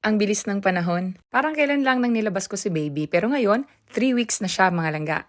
Ang bilis ng panahon. Parang kailan lang nang nilabas ko si baby, pero ngayon, 3 weeks na siya mga langga.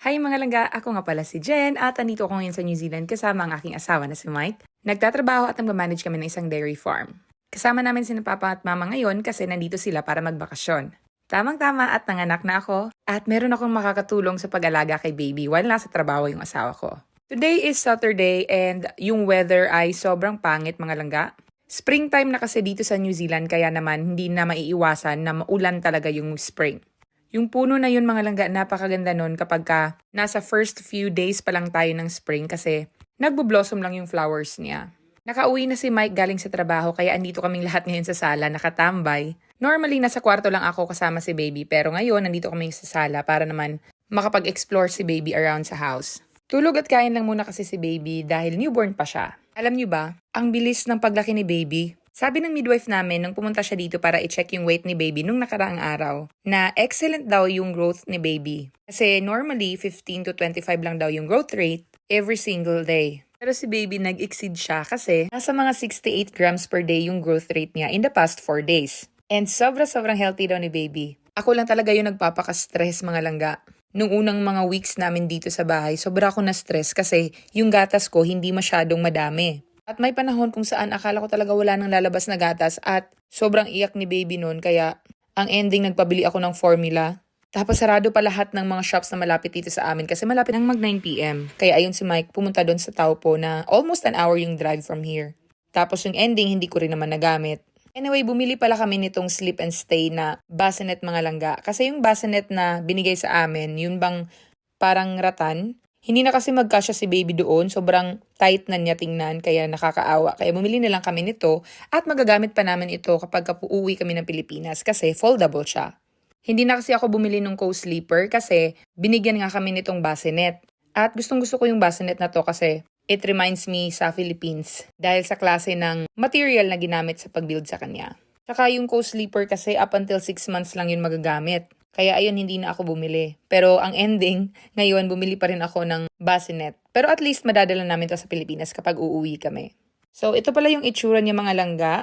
Hi mga langga, ako nga pala si Jen at andito ako ngayon sa New Zealand kasama ang aking asawa na si Mike. Nagtatrabaho at nagmamanage kami ng isang dairy farm. Kasama namin si Papa at Mama ngayon kasi nandito sila para magbakasyon. Tamang-tama at nanganak na ako at meron akong makakatulong sa pag-alaga kay baby while nasa trabaho yung asawa ko. Today is Saturday and yung weather ay sobrang pangit mga langga. Springtime na kasi dito sa New Zealand kaya naman hindi na maiiwasan na maulan talaga yung spring. Yung puno na yun mga langga, napakaganda nun kapag nasa first few days pa lang tayo ng spring kasi nagbo-blossom lang yung flowers niya. Nakauwi na si Mike galing sa trabaho kaya andito kaming lahat ngayon sa sala nakatambay. Normally nasa kwarto lang ako kasama si baby pero ngayon nandito kami sa sala para naman makapag-explore si baby around sa house. Tulog at kain lang muna kasi si baby dahil newborn pa siya. Alam niyo ba, ang bilis ng paglaki ni baby. Sabi ng midwife namin nung pumunta siya dito para i-check yung weight ni baby nung nakaraang araw, na excellent daw yung growth ni baby. Kasi normally 15 to 25 lang daw yung growth rate every single day. Pero si baby nag-exceed siya kasi nasa mga 68 grams per day yung growth rate niya in the past 4 days. And sobrang healthy daw ni baby. Ako lang talaga yung nagpapaka-stress mga langga. Nung unang mga weeks namin dito sa bahay, sobra ako na-stress kasi yung gatas ko hindi masyadong madami. At may panahon kung saan akala ko talaga wala nang lalabas na gatas at sobrang iyak ni baby noon kaya ang ending nagpabili ako ng formula. Tapos sarado pa lahat ng mga shops na malapit dito sa amin kasi malapit ng mag 9 p.m. Kaya ayun si Mike pumunta doon sa Taupo na almost an hour yung drive from here. Tapos yung ending hindi ko rin naman nagamit. Anyway, bumili pala kami nitong sleep and stay na bassinet mga langga. Kasi yung bassinet na binigay sa amin, yun bang parang ratan, hindi na kasi magkasya si baby doon. Sobrang tight na niya tingnan, kaya nakakaawa. Kaya bumili na lang kami nito at magagamit pa namin ito kapag uuwi kami ng Pilipinas kasi foldable siya. Hindi na kasi ako bumili ng co-sleeper kasi binigyan nga kami nitong bassinet. At gustong gusto ko yung bassinet na to kasi it reminds me sa Philippines dahil sa klase ng material na ginamit sa pag-build sa kanya. Tsaka yung co-sleeper kasi up until 6 months lang yun magagamit. Kaya ayun, hindi na ako bumili. Pero ang ending, ngayon bumili pa rin ako ng bassinet. Pero at least madadala namin to sa Pilipinas kapag uuwi kami. So ito pala yung itsura niya mga langga.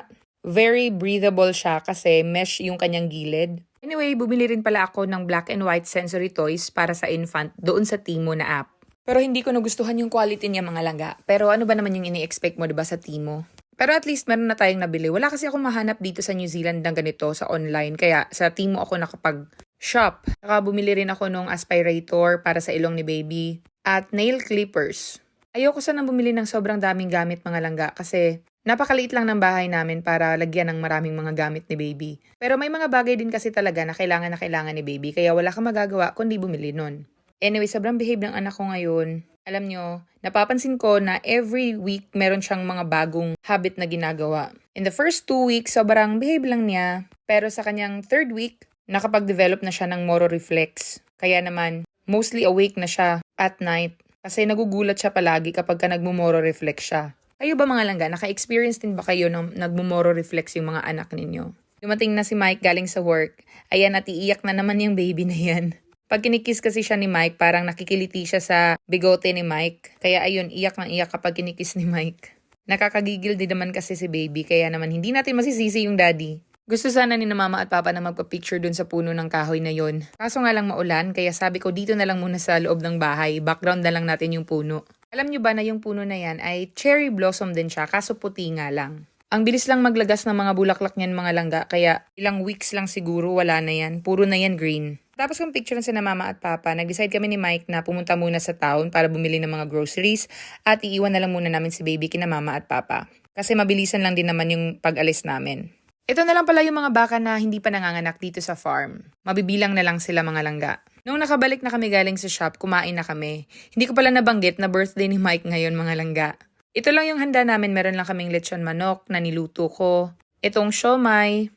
Very breathable siya kasi mesh yung kanyang gilid. Anyway, bumili rin pala ako ng black and white sensory toys para sa infant doon sa Timo na app. Pero hindi ko nagustuhan yung quality niya mga langga. Pero ano ba naman yung ini-expect mo diba sa Timo? Pero at least meron na tayong nabili. Wala kasi akong mahanap dito sa New Zealand ng ganito sa online. Kaya sa Timo ako nakapag-shop. Saka bumili rin ako ng aspirator para sa ilong ni baby. At nail clippers. Ayoko sanang bumili ng sobrang daming gamit mga langga. Kasi napakaliit lang ng bahay namin para lagyan ng maraming mga gamit ni baby. Pero may mga bagay din kasi talaga na kailangan ni baby. Kaya wala kang magagawa kundi bumili nun. Anyway, sobrang behave ng anak ko ngayon. Alam nyo, napapansin ko na every week meron siyang mga bagong habit na ginagawa. In the first 2 weeks, sobrang behave lang niya. Pero sa kanyang 3rd week, nakapag-develop na siya ng moro-reflex. Kaya naman, mostly awake na siya at night. Kasi nagugulat siya palagi kapag nagmumoro-reflex siya. Kayo ba mga langga, naka-experience din ba kayo ng nagmumoro-reflex yung mga anak ninyo? Dumating na si Mike galing sa work. Ayan, at iiyak na naman yung baby na yan. Pag kinikiss kasi siya ni Mike, parang nakikiliti siya sa bigote ni Mike. Kaya ayun, iyak ng iyak kapag kinikiss ni Mike. Nakakagigil din naman kasi si baby, kaya naman hindi natin masisisi yung daddy. Gusto sana ni na mama at papa na magpa-picture dun sa puno ng kahoy na yon. Kaso nga lang maulan, kaya sabi ko dito na lang muna sa loob ng bahay, background na lang natin yung puno. Alam nyo ba na yung puno na yan ay cherry blossom din siya, kaso puti nga lang. Ang bilis lang maglagas ng mga bulaklak niyan mga langga, kaya ilang weeks lang siguro wala na yan, puro na yan green. Tapos kung picture na sina mama at papa, nag-decide kami ni Mike na pumunta muna sa town para bumili ng mga groceries at iiwan na lang muna namin si baby kina mama at papa. Kasi mabilisan lang din naman yung pag-alis namin. Ito na lang pala yung mga baka na hindi pa nanganganak dito sa farm. Mabibilang na lang sila mga langga. Nung nakabalik na kami galing sa shop, kumain na kami. Hindi ko pala nabanggit na birthday ni Mike ngayon mga langga. Ito lang yung handa namin, meron lang kaming lechon manok na niluto ko. Itong siomai.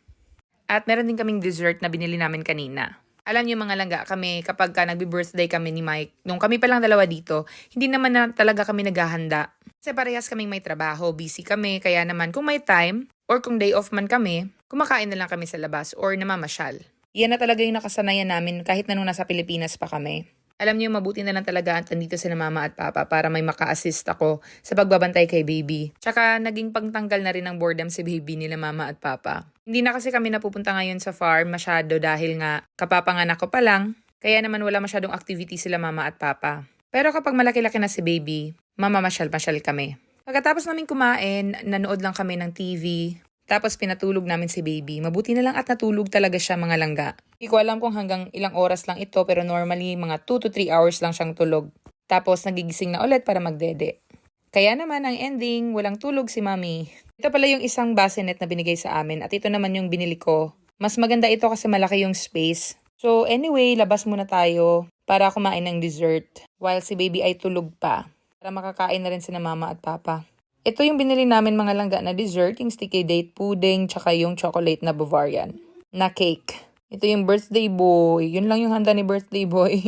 At meron din kaming dessert na binili namin kanina. Alam niyo mga langga, kami kapag nagbi-birthday kami ni Mike, nung kami pa lang dalawa dito, hindi naman na talaga kami naghahanda. Kasi parehas kaming may trabaho, busy kami, kaya naman kung may time, or kung day off man kami, kumakain na lang kami sa labas or namamasyal. Yan na talaga yung nakasanayan namin kahit na nung nasa Pilipinas pa kami. Alam niyo, mabuti na lang talaga at nandito sila mama at papa para may maka-assist ako sa pagbabantay kay baby. Tsaka naging pangtanggal na rin ng boredom si baby nila mama at papa. Hindi na kasi kami napupunta ngayon sa farm masyado dahil nga kapapanganak ko pa lang. Kaya naman wala masyadong activity sila mama at papa. Pero kapag malaki-laki na si baby, mamamasyal-masyal kami. Pagkatapos namin kumain, nanood lang kami ng TV. Tapos pinatulog namin si baby. Mabuti na lang at natulog talaga siya mga langga. Hindi ko alam kung hanggang ilang oras lang ito pero normally mga 2 to 3 hours lang siyang tulog. Tapos nagigising na ulit para magdede. Kaya naman ang ending, walang tulog si mami. Ito pala yung isang bassinet na binigay sa amin at ito naman yung binili ko. Mas maganda ito kasi malaki yung space. So anyway, labas muna tayo para kumain ng dessert while si baby ay tulog pa. Para makakain na rin sina mama at papa. Ito yung binili namin mga langga na dessert, yung sticky date pudding, tsaka yung chocolate na Bavarian na cake. Ito yung birthday boy. Yun lang yung handa ni birthday boy.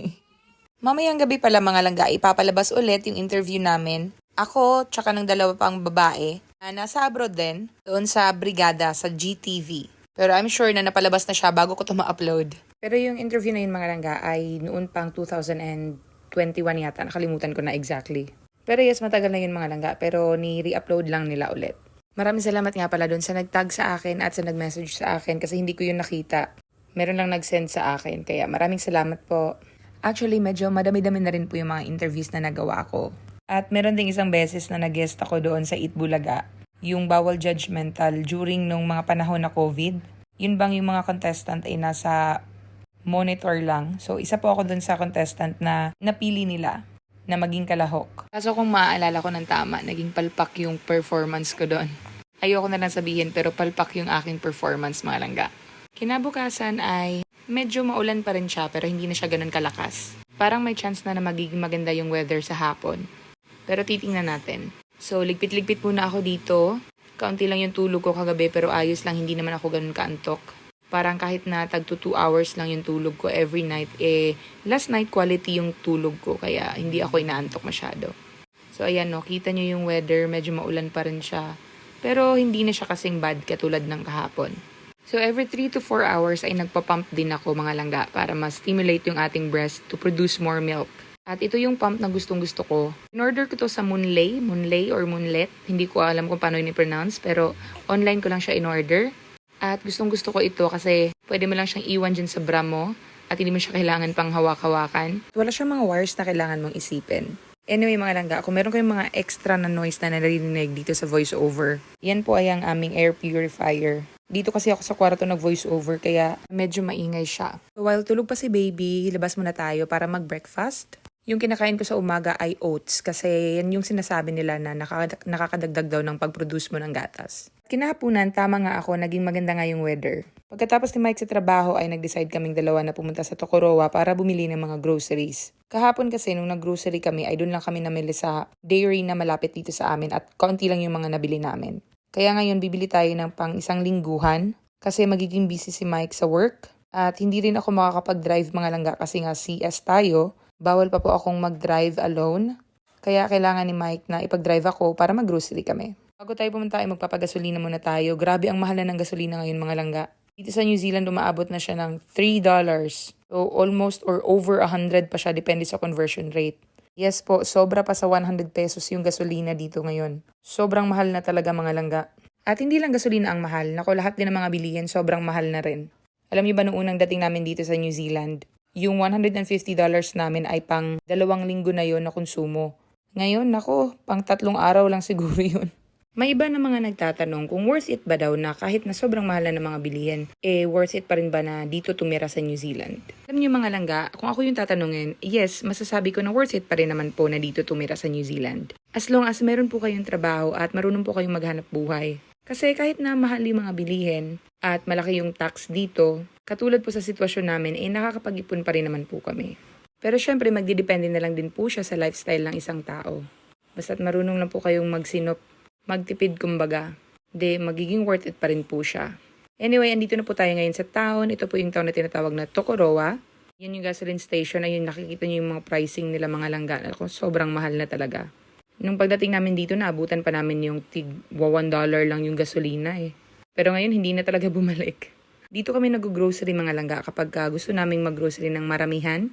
Mamayang gabi pala mga langga, ipapalabas ulit yung interview namin. Ako, tsaka ng dalawa pang babae na nasa abroad din, doon sa Brigada sa GTV. Pero I'm sure na napalabas na siya bago ko ito ma-upload. Pero yung interview na yun mga langga ay noon pang 2021 yata. Nakalimutan ko na exactly. Pero yes, matagal na yun mga langga, pero ni-re-upload lang nila ulit. Maraming salamat nga pala doon sa nag-tag sa akin at sa nag-message sa akin kasi hindi ko yun nakita. Meron lang nag-send sa akin, kaya maraming salamat po. Actually, medyo madami-dami na rin po yung mga interviews na nagawa ko. At meron ding isang beses na nag-guest ako doon sa Eat Bulaga, yung Bawal Judgmental during nung mga panahon na COVID. Yun bang yung mga contestant ay nasa monitor lang. So, isa po ako doon sa contestant na napili nila na maging kalahok. Kaso kung maaalala ko ng tama, naging palpak yung performance ko doon. Ayoko na lang sabihin pero palpak yung aking performance mga langga. Kinabukasan ay medyo maulan pa rin siya pero hindi na siya ganun kalakas. Parang may chance na magiging maganda yung weather sa hapon. Pero titingnan natin. So ligpit-ligpit muna ako dito. Kaunti lang yung tulog ko kagabi pero ayos lang, hindi naman ako ganun kaantok. Parang kahit na tagto 2 hours lang yung tulog ko every night, last night quality yung tulog ko, kaya hindi ako inaantok masyado. So ayan no, kita nyo yung weather, medyo maulan pa rin siya. Pero hindi na siya kasing bad katulad ng kahapon. So every 3 to 4 hours ay nagpa-pump din ako mga langga para ma-stimulate yung ating breast to produce more milk. At ito yung pump na gustong gusto ko. In-order ko to sa Moonlay or Moonlet. Hindi ko alam kung paano ini-pronounce pero online ko lang siya in-order. At gustong gusto ko ito kasi pwede mo lang siyang iwan dyan sa bra mo at hindi mo siya kailangan pang hawak-hawakan. Wala siyang mga wires na kailangan mong isipin. Anyway mga langga, kung meron kayong mga extra na noise na naririnig dito sa voiceover, yan po ay ang aming air purifier. Dito kasi ako sa kwarto nag-voiceover kaya medyo maingay siya. So while tulog pa si baby, labas muna tayo para mag-breakfast. Yung kinakain ko sa umaga ay oats kasi yan yung sinasabi nila na nakakadagdag daw ng pag-produce mo ng gatas. Kinahaponan, tama nga ako, naging maganda nga yung weather. Pagkatapos ni Mike sa trabaho ay nag-decide kaming dalawa na pumunta sa Tokorowa para bumili ng mga groceries. Kahapon kasi nung nag-grocery kami ay doon lang kami namili sa dairy na malapit dito sa amin at konti lang yung mga nabili namin. Kaya ngayon bibili tayo ng pang isang lingguhan kasi magiging busy si Mike sa work at hindi rin ako makakapag-drive mga langga kasi nga CS tayo. Bawal pa po akong mag-drive alone. Kaya kailangan ni Mike na ipag-drive ako para mag-grocery kami. Bago tayo pumunta ay magpapagasolina muna tayo. Grabe ang mahal na ng gasolina ngayon mga langga. Dito sa New Zealand umaabot na siya ng $3. So almost or over 100 pa siya depende sa conversion rate. Yes po, sobra pa sa 100 pesos yung gasolina dito ngayon. Sobrang mahal na talaga mga langga. At hindi lang gasolina ang mahal. Nako, lahat din ng mga bilihin sobrang mahal na rin. Alam niyo ba noong unang dating namin dito sa New Zealand, yung $150 namin ay pang 2 linggo na yon na konsumo. Ngayon, nako, pang 3 araw lang siguro yun. May iba na mga nagtatanong kung worth it ba daw na kahit na sobrang mahal na ng mga bilihin, worth it pa rin ba na dito tumira sa New Zealand? Alam niyo mga langga, kung ako yung tatanungin, yes, masasabi ko na worth it pa rin naman po na dito tumira sa New Zealand. As long as meron po kayong trabaho at marunong po kayong maghanap buhay. Kasi kahit na mahal yung mga bilihin at malaki yung tax dito, katulad po sa sitwasyon namin, nakakapag-ipon pa rin naman po kami. Pero syempre, magdidepende na lang din po siya sa lifestyle ng isang tao. Basta't marunong lang po kayong magsinop, magtipid kumbaga, magiging worth it pa rin po siya. Anyway, andito na po tayo ngayon sa town. Ito po yung town na tinatawag na Tokorowa. Yan yung gasoline station. Ayun, nakikita niyo yung mga pricing nila mga langga. Sobrang mahal na talaga. Nung pagdating namin dito, naabutan pa namin yung $1 lang yung gasolina eh. Pero ngayon, hindi na talaga bumalik. Dito kami nag-grocery mga langga kapag gusto naming mag-grocery ng maramihan.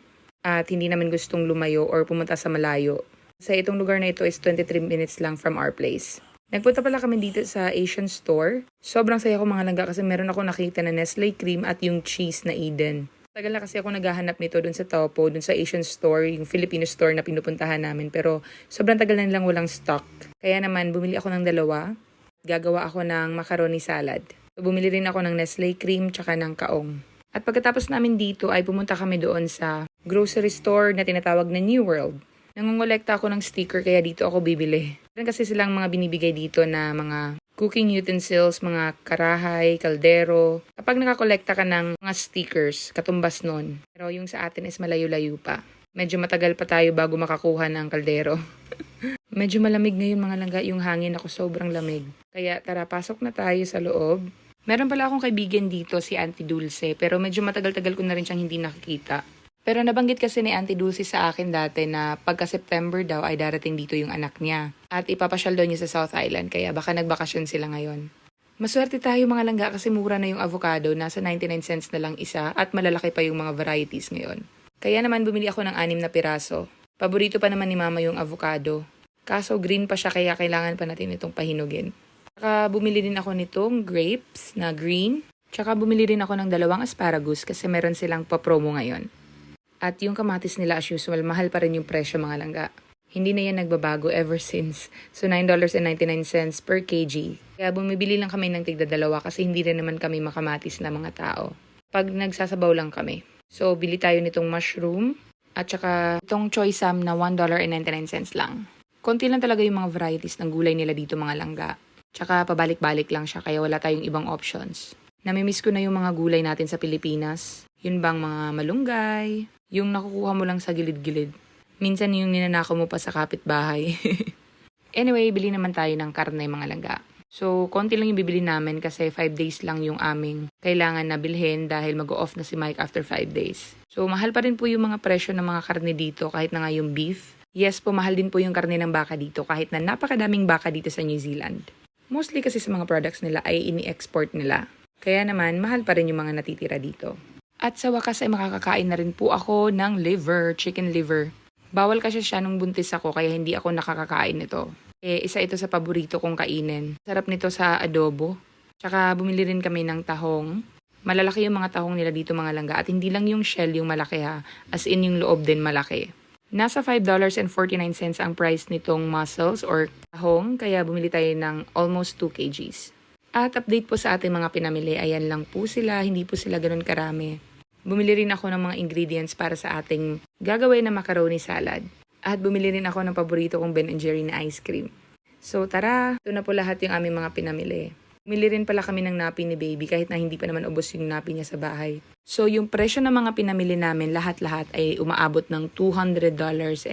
at hindi namin gustong lumayo or pumunta sa malayo. Sa itong lugar na ito is 23 minutes lang from our place. Nagpunta pala kami dito sa Asian store. Sobrang saya ko mga langga kasi meron ako nakita na Nestle cream at yung cheese na Eden. Tagal na kasi ako naghahanap nito dun sa Taupo, dun sa Asian store, yung Filipino store na pinupuntahan namin. Pero sobrang tagal na nilang walang stock. Kaya naman bumili ako ng dalawa. Gagawa ako ng macaroni salad. So, bumili rin ako ng Nestle cream tsaka ng kaong. At pagkatapos namin dito ay pumunta kami doon sa grocery store na tinatawag na New World. Nangongolekta ako ng sticker kaya dito ako bibili. Meron kasi silang mga binibigay dito na mga cooking utensils, mga karahay, kaldero. Kapag nakakolekta ka ng mga stickers, katumbas nun. Pero yung sa atin is malayo-layo pa. Medyo matagal pa tayo bago makakuha ng kaldero. Medyo malamig ngayon mga langga, yung hangin ako sobrang lamig. Kaya tara, pasok na tayo sa loob. Meron pala akong kaibigan dito, si Auntie Dulce, pero medyo matagal-tagal ko na rin siyang hindi nakikita. Pero nabanggit kasi ni Auntie Dulce sa akin dati na pagka September daw ay darating dito yung anak niya. At ipapasyal daw niya sa South Island, kaya baka nagbakasyon sila ngayon. Maswerte tayo mga langga kasi mura na yung avocado, nasa 99 cents na lang isa at malalaki pa yung mga varieties ngayon. Kaya naman bumili ako ng 6 na piraso. Paborito pa naman ni Mama yung avocado. Kaso green pa siya kaya kailangan pa natin itong pahinugin. Tsaka bumili din ako nitong grapes na green. Tsaka bumili rin ako ng 2 asparagus kasi meron silang pa-promo ngayon. At yung kamatis nila as usual, mahal pa rin yung presyo mga langga. Hindi na yan nagbabago ever since. So $9.99 per kg. Kaya bumibili lang kami ng tigda 2 kasi hindi rin naman kami makamatis na mga tao. Pag nagsasabaw lang kami. So bili tayo nitong mushroom at saka itong choy sam na $1.99 lang. Konti lang talaga yung mga varieties ng gulay nila dito mga langga. Tsaka pabalik-balik lang siya kaya wala tayong ibang options. Namimiss ko na yung mga gulay natin sa Pilipinas. Yun bang mga malunggay, yung nakukuha mo lang sa gilid-gilid. Minsan yung ninanakaw mo pa sa kapitbahay. Anyway, bili naman tayo ng karne mga langga. So, konti lang yung bibili namin kasi 5 days lang yung aming kailangan na bilhin dahil mag-off na si Mike after 5 days. So, mahal pa rin po yung mga presyo ng mga karne dito kahit na nga yung beef. Yes po, mahal din po yung karne ng baka dito kahit na napakadaming baka dito sa New Zealand. Mostly kasi sa mga products nila ay ini-export nila. Kaya naman, mahal pa rin yung mga natitira dito. At sa wakas ay makakakain na rin po ako ng liver, chicken liver. Bawal kasi siya nung buntis ako kaya hindi ako nakakakain nito. Isa ito sa paborito kong kainin. Sarap nito sa adobo. Tsaka bumili rin kami ng tahong. Malalaki yung mga tahong nila dito mga langga at hindi lang yung shell yung malaki ha. As in yung loob din malaki. Nasa $5.49 ang price nitong mussels or tahong kaya bumili tayo ng almost 2 kgs. At update po sa ating mga pinamili, ayan lang po sila, hindi po sila ganun karami. Bumili rin ako ng mga ingredients para sa ating gagawin na macaroni salad. At bumili rin ako ng paborito kong Ben & Jerry na ice cream. So tara, ito na po lahat yung aming mga pinamili. Bumili rin pala kami ng napi ni baby kahit na hindi pa naman ubos yung napi niya sa bahay. So yung presyo ng mga pinamili namin lahat-lahat ay umaabot ng $200.81.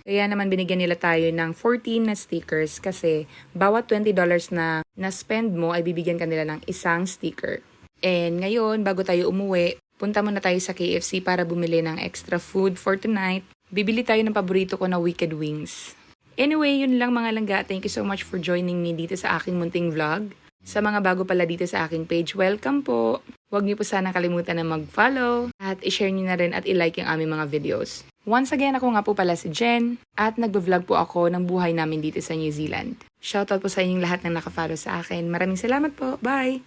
Kaya naman binigyan nila tayo ng 14 na stickers kasi bawat $20 na spend mo ay bibigyan ka nila ng isang sticker. And ngayon, bago tayo umuwi, punta muna tayo sa KFC para bumili ng extra food for tonight. Bibili tayo ng paborito ko na Wicked Wings. Anyway, yun lang mga langga. Thank you so much for joining me dito sa aking munting vlog. Sa mga bago pala dito sa aking page, welcome po! Huwag niyo po sana kalimutan na mag-follow at i-share niyo na rin at i-like yung aming mga videos. Once again, ako nga po pala si Jen at nagbo-vlog po ako ng buhay namin dito sa New Zealand. Shoutout po sa inyong lahat na nakafollow sa akin. Maraming salamat po. Bye!